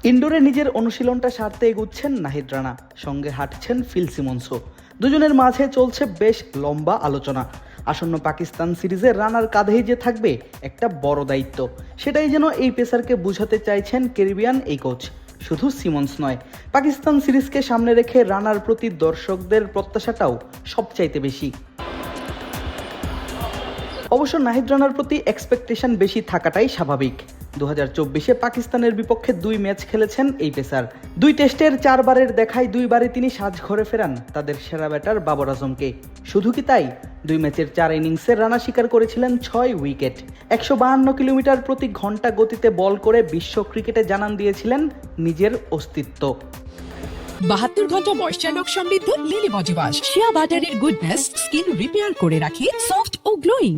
ইনডোরে নিজের অনুশীলনটা সারতে এগুচ্ছেন নাহিদ রানা, সঙ্গে হাঁটছেন ফিল সিমন্সও। দুজনের মাঝে চলছে বেশ লম্বা আলোচনা। আসন্ন পাকিস্তান সিরিজে রানার কাঁধেই যে থাকবে একটা বড় দায়িত্ব, সেটাই যেন এই পেসারকে বুঝাতে চাইছেন ক্যারিবিয়ান এই কোচ। শুধু সিমন্স নয়, পাকিস্তান সিরিজকে সামনে রেখে রানার প্রতি দর্শকদের প্রত্যাশাটাও সবচাইতে বেশি। অবশ্য নাহিদ রানার প্রতি এক্সপেকটেশন বেশি থাকাটাই স্বাভাবিক। 2024-এ পাকিস্তানের বিপক্ষে 2 ম্যাচ খেলেছেন এই পেসার। 2 টেস্টের 4 বারের দেখায় 2 বারে তিনি সাজঘরে ফেরান তাদের সেরা ব্যাটার বাবর আজমকে। শুধু কি তাই, 2 ম্যাচের 4 ইনিংসে রানা শিকার করেছিলেন 6 উইকেট। 152 কিলোমিটার প্রতি ঘন্টা গতিতে বল করে বিশ্ব ক্রিকেটে জানান দিয়েছিলেন নিজের অস্তিত্ব। 72 ঘন্টা ময়েশ্চার লক সমৃদ্ধ লিলি বডি ওয়াশ, শিয়া বাটারের গুডনেস স্কিন রিপেয়ার করে রাখে সফট ও গ্লোয়িং।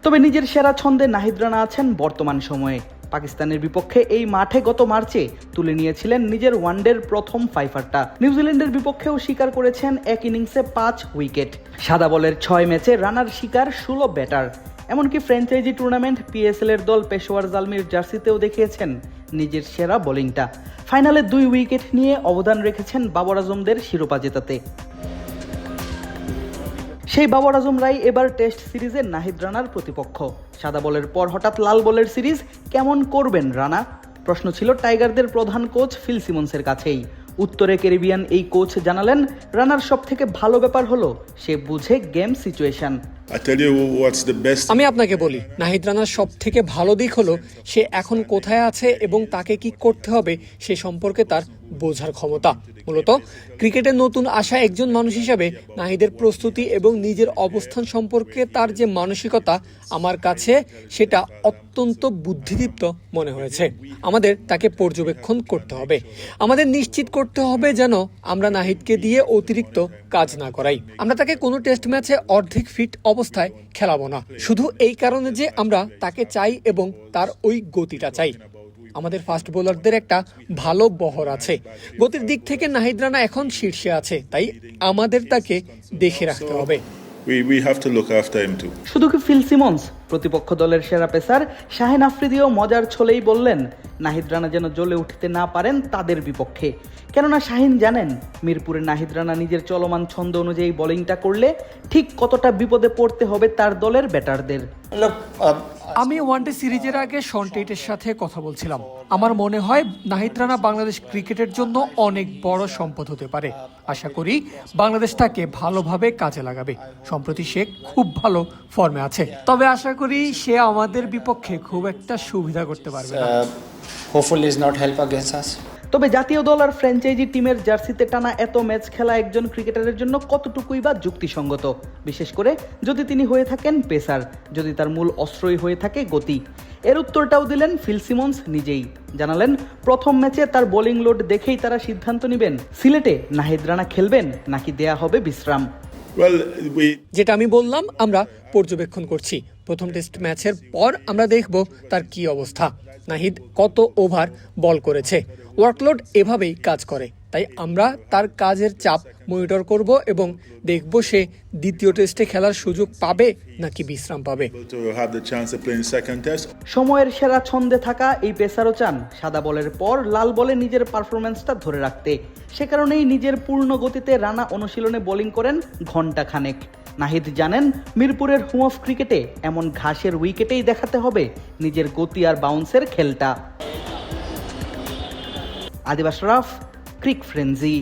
তবে নিজের সেরা ছন্দে নাহিদ রানা আছেন বর্তমান সময়ে। পাকিস্তানের বিপক্ষে এই মাঠে গত মার্চে তুলে নিয়েছিলেন নিজের ওয়ানডের প্রথম ফাইফারটা। নিউজিল্যান্ডের বিপক্ষেও শিকার করেছেন এক ইনিংসে 5 উইকেট। সাদা বলের 6 ম্যাচে রানার শিকার 16 ব্যাটার। এমনকি ফ্র্যাঞ্চাইজি টুর্নামেন্ট পিএসএল এর দল পেশোয়ার জালমির জার্সিতেও দেখিয়েছেন নিজের সেরা বোলিংটা। ফাইনালে 2 উইকেট নিয়ে অবদান রেখেছেন বাবর আজমদের শিরোপা জেতাতে। সেই বাবর আজমরাই এবার টেস্ট সিরিজে নাহিদ রানার প্রতিপক্ষ। সাদা বলের পর হঠাৎ লাল বলের সিরিজ কেমন করবেন রানা? প্রশ্ন ছিল টাইগারদের প্রধান কোচ ফিল সিমন্সের কাছেই। উত্তরে ক্যারিবিয়ান এই কোচ জানালেন, রানার সবথেকে ভালো ব্যাপার হলো সে বুঝে গেম সিচুয়েশন। আমি আপনাকে বলি, নাহিদ রানার সব থেকে ভালো দিক হলো সে এখন কোথায় আছে এবং তাকে কি করতে হবে সে সম্পর্কে তার বোঝার ক্ষমতা। মূলত ক্রিকেটের নতুন আসা একজন মানুষ হিসেবে নাহিদের প্রস্তুতি এবং নিজের অবস্থান সম্পর্কে তার যে মানসিকতা, আমার কাছে সেটা অত্যন্ত বুদ্ধিদীপ্ত মনে হয়েছে। আমাদের তাকে পর্যবেক্ষণ করতে হবে। আমাদের নিশ্চিত করতে হবে যেন আমরা নাহিদকে দিয়ে অতিরিক্ত কাজ না করাই। আমরা তাকে কোনো টেস্ট ম্যাচে অর্ধেক ফিট অবস্থায় খেলাবো না, শুধু এই কারণে যে আমরা তাকে চাই এবং তার ওই গতিটা চাই। আমাদের ফাস্ট বোলারদের একটা ভালো বহর আছে। গতির দিক থেকে নাহিদ রানা এখন শীর্ষে আছে, তাই আমাদের তাকে দেখে রাখতে হবে। শুধু কি ফিল সিমন্স? প্রতিপক্ষ দলের সেরা পেসার শাহিন আফ্রিদিও মজার ছলেই বললেন নাহিদ রানা যেন জ্বলে উঠতে না পারেন তাদের বিপক্ষে। কেননা শাহিন জানেন মিরপুরে নাহিদ রানা নিজের চলমান ছন্দ অনুযায়ী বোলিংটা করলে ঠিক কতটা বিপদে পড়তে হবে তার দলের ব্যাটারদের। আমি ওয়ানডে সিরিজের আগে শন টেটের সাথে কথা বলছিলাম। আমার মনে হয় নাহিদ রানা বাংলাদেশ ক্রিকেটের জন্য অনেক বড় সম্পদ হতে পারে। আশা করি বাংলাদেশ তাকে ভালোভাবে কাজে লাগাবে। সম্প্রতি সে খুব ভালো ফর্মে আছে, তবে আশা করি সে আমাদের বিপক্ষে খুব একটা সুবিধা করতে পারবে না। তবে জাতীয় দল আর ফ্র্যাঞ্চাইজি টিমের জার্সিতে টানা এত ম্যাচ খেলা একজন ক্রিকেটারের জন্য কতটুকুই বা যুক্তিসঙ্গত, বিশেষ করে যদি তিনি হয়ে থাকেন পেসার, যদি তার মূল অস্ত্রই হয়ে থাকে গতি। এর উত্তরটাও দিলেন ফিল সিমন্স নিজেই। জানালেন প্রথম ম্যাচে তার বোলিং লোড দেখেই তারা সিদ্ধান্ত নেবেন সিলেটে নাহিদ রানা খেলবেন নাকি দেয়া হবে বিশ্রাম। যেটা আমি বললাম, আমরা পর্যবেক্ষণ করছি। প্রথম টেস্ট ম্যাচের পর আমরা দেখব তার কি অবস্থা, নাহিদ কত ওভার বল করেছে। ওয়ার্কলোড এভাবেই কাজ করে, তাই আমরা তার কাজের চাপ মনিটর করব এবং দেখব সে দ্বিতীয় টেস্টে খেলার সুযোগ পাবে নাকি বিশ্রাম পাবে। সময়ের সেরা ছন্দে থাকা এই পেসারও চান সাদা বলের পর লাল বলে নিজের পারফরম্যান্সটা ধরে রাখতে। সে কারণেই নিজের পূর্ণ গতিতে রানা অনুশীলনে বোলিং করেন ঘন্টা খানেক। নাহিদ জানেন মিরপুরের হোম অফ ক্রিকেটে এমন ঘাসের উইকেটেই দেখাতে হবে নিজের গতি আর বাউন্সের খেলটা। আদিব আশরাফ, ক্রিক ফ্রেন্জি।